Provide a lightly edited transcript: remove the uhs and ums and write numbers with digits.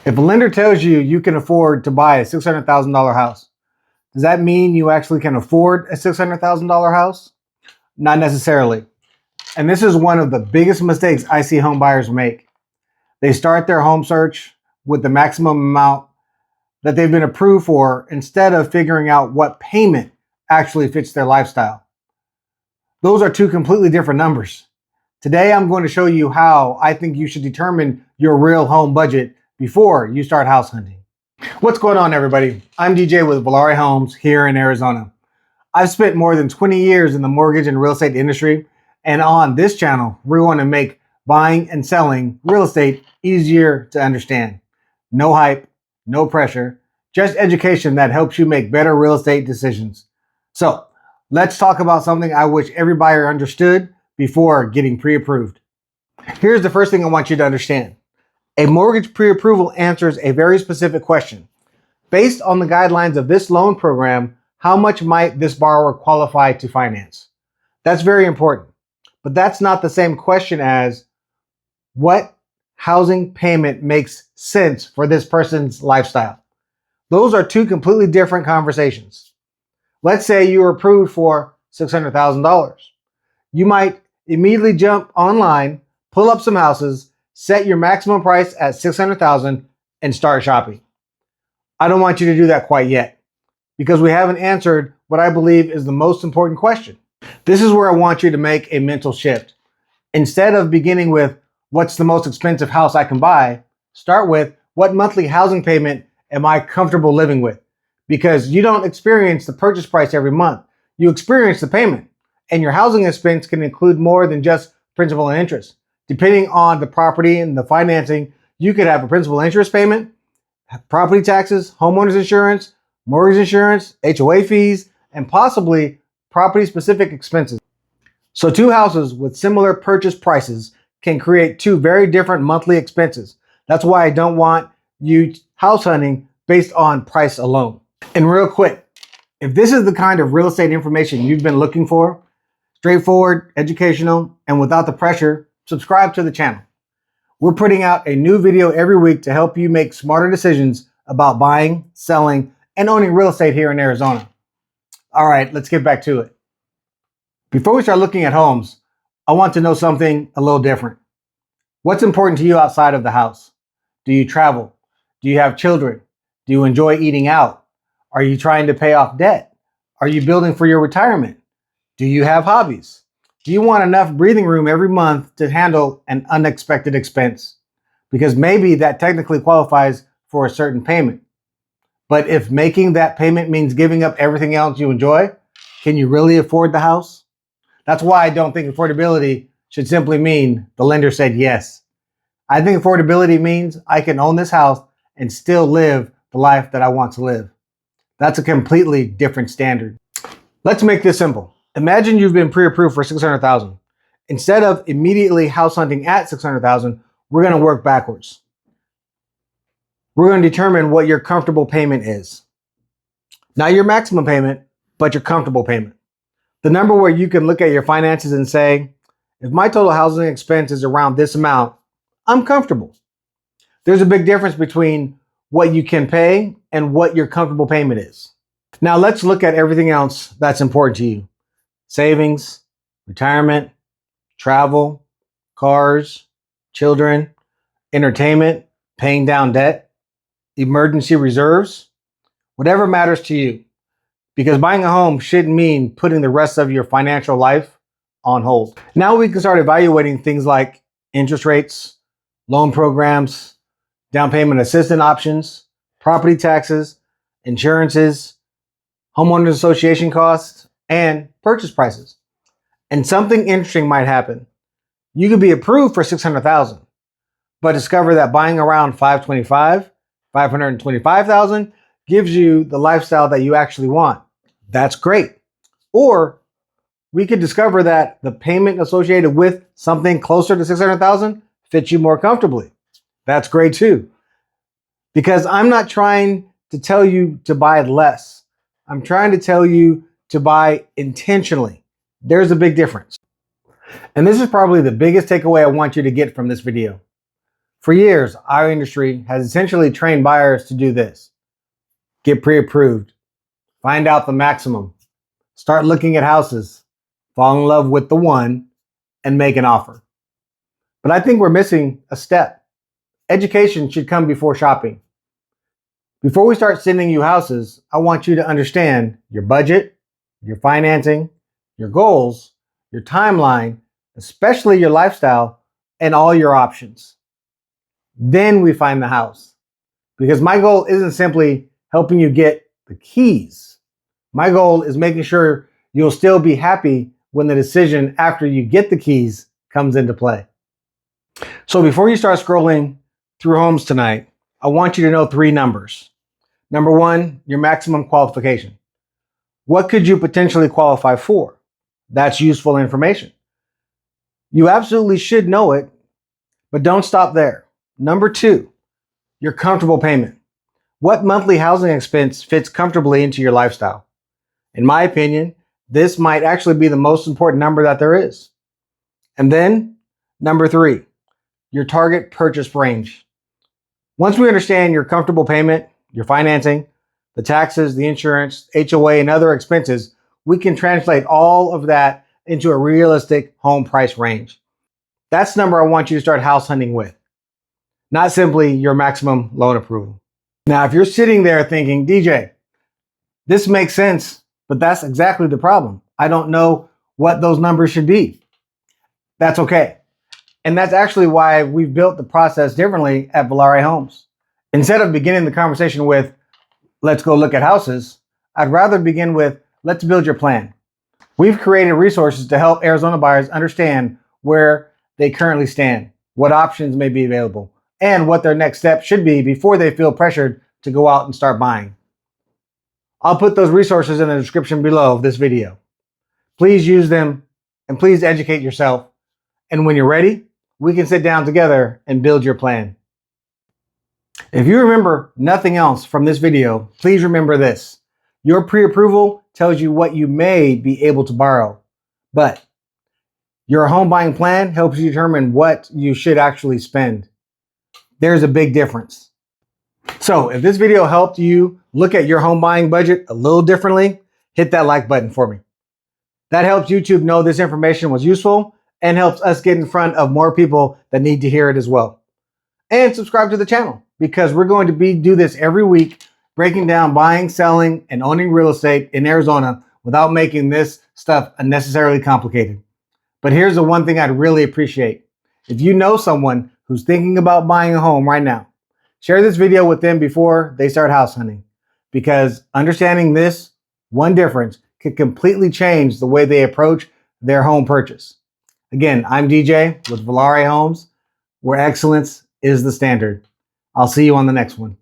If a lender tells you you can afford to buy a $600,000 house, does that mean you actually can afford a $600,000 house? Not necessarily. And this is one of the biggest mistakes I see home buyers make. They start their home search with the maximum amount that they've been approved for instead of figuring out what payment actually fits their lifestyle. Those are two completely different numbers. Today, I'm going to show you how I think you should determine your real home budget before you start house hunting. What's going on, everybody? I'm DJ with Valari Homes here in Arizona. I've spent more than 20 years in the mortgage and real estate industry, and on this channel, we're going to make buying and selling real estate easier to understand. No hype, no pressure, just education that helps you make better real estate decisions. So let's talk about something I wish every buyer understood before getting pre-approved. Here's the first thing I want you to understand. A mortgage pre-approval answers a very specific question. Based on the guidelines of this loan program, how much might this borrower qualify to finance? That's very important. But that's not the same question as what housing payment makes sense for this person's lifestyle. Those are two completely different conversations. Let's say you were approved for $600,000. You might immediately jump online, pull up some houses, set your maximum price at $600,000 and start shopping. I don't want you to do that quite yet because we haven't answered what I believe is the most important question. This is where I want you to make a mental shift. Instead of beginning with what's the most expensive house I can buy, start with what monthly housing payment am I comfortable living with? Because you don't experience the purchase price every month. You experience the payment. And your housing expense can include more than just principal and interest. Depending on the property and the financing, you could have a principal interest payment, property taxes, homeowners insurance, mortgage insurance, HOA fees, and possibly property-specific expenses. So two houses with similar purchase prices can create two very different monthly expenses. That's why I don't want you house hunting based on price alone. And real quick, if this is the kind of real estate information you've been looking for, straightforward, educational, and without the pressure, subscribe to the channel. We're putting out a new video every week to help you make smarter decisions about buying, selling, and owning real estate here in Arizona. All right, let's get back to it. Before we start looking at homes, I want to know something a little different. What's important to you outside of the house? Do you travel? Do you have children? Do you enjoy eating out? Are you trying to pay off debt? Are you building for your retirement? Do you have hobbies? Do you want enough breathing room every month to handle an unexpected expense? Because maybe that technically qualifies for a certain payment. But if making that payment means giving up everything else you enjoy, can you really afford the house? That's why I don't think affordability should simply mean the lender said yes. I think affordability means I can own this house and still live the life that I want to live. That's a completely different standard. Let's make this simple. Imagine you've been pre-approved for $600,000. Instead of immediately house hunting at $600,000, we're going to work backwards. We're going to determine what your comfortable payment is. Not your maximum payment, but your comfortable payment. The number where you can look at your finances and say, if my total housing expense is around this amount, I'm comfortable. There's a big difference between what you can pay and what your comfortable payment is. Now let's look at everything else that's important to you. Savings, retirement, travel, cars, children, entertainment, paying down debt, emergency reserves, whatever matters to you. Because buying a home shouldn't mean putting the rest of your financial life on hold. Now we can start evaluating things like interest rates, loan programs, down payment assistance options, property taxes, insurances, homeowners association costs, and purchase prices. And something interesting might happen. You could be approved for $600,000, but discover that buying around $525,000, $525,000 gives you the lifestyle that you actually want. That's great. Or we could discover that the payment associated with something closer to $600,000 fits you more comfortably. That's great too. Because I'm not trying to tell you to buy less. I'm trying to tell you to buy intentionally. There's a big difference. And this is probably the biggest takeaway I want you to get from this video. For years, our industry has essentially trained buyers to do this: get pre-approved, find out the maximum, start looking at houses, fall in love with the one, and make an offer. But I think we're missing a step. Education should come before shopping. Before we start sending you houses, I want you to understand your budget, your financing, your goals, your timeline, especially your lifestyle, and all your options. Then we find the house. Because my goal isn't simply helping you get the keys. My goal is making sure you'll still be happy when the decision after you get the keys comes into play. So before you start scrolling through homes tonight, I want you to know 3 numbers. Number 1, your maximum qualification. What could you potentially qualify for? That's useful information. You absolutely should know it, but don't stop there. Number 2, your comfortable payment. What monthly housing expense fits comfortably into your lifestyle? In my opinion, this might actually be the most important number that there is. And then, number 3, your target purchase range. Once we understand your comfortable payment, your financing, the taxes, the insurance, HOA, and other expenses, we can translate all of that into a realistic home price range. That's the number I want you to start house hunting with, not simply your maximum loan approval. Now, if you're sitting there thinking, DJ, this makes sense, but that's exactly the problem. I don't know what those numbers should be. That's okay. And that's actually why we've built the process differently at Volare Homes. Instead of beginning the conversation with, let's go look at houses, I'd rather begin with, let's build your plan. We've created resources to help Arizona buyers understand where they currently stand, what options may be available, and what their next step should be before they feel pressured to go out and start buying. I'll put those resources in the description below this video. Please use them and please educate yourself. And when you're ready, we can sit down together and build your plan. If you remember nothing else from this video, please remember this. Your pre-approval tells you what you may be able to borrow, but your home buying plan helps you determine what you should actually spend. There's a big difference. So if this video helped you look at your home buying budget a little differently, hit that like button for me. That helps YouTube know this information was useful and helps us get in front of more people that need to hear it as well. And subscribe to the channel because we're going to do this every week, breaking down buying, selling, and owning real estate in Arizona without making this stuff unnecessarily complicated. But here's the one thing I'd really appreciate. If you know someone who's thinking about buying a home right now, share this video with them before they start house hunting, because understanding this one difference could completely change the way they approach their home purchase. Again, I'm DJ with Volare Homes, where excellence is the standard. I'll see you on the next one.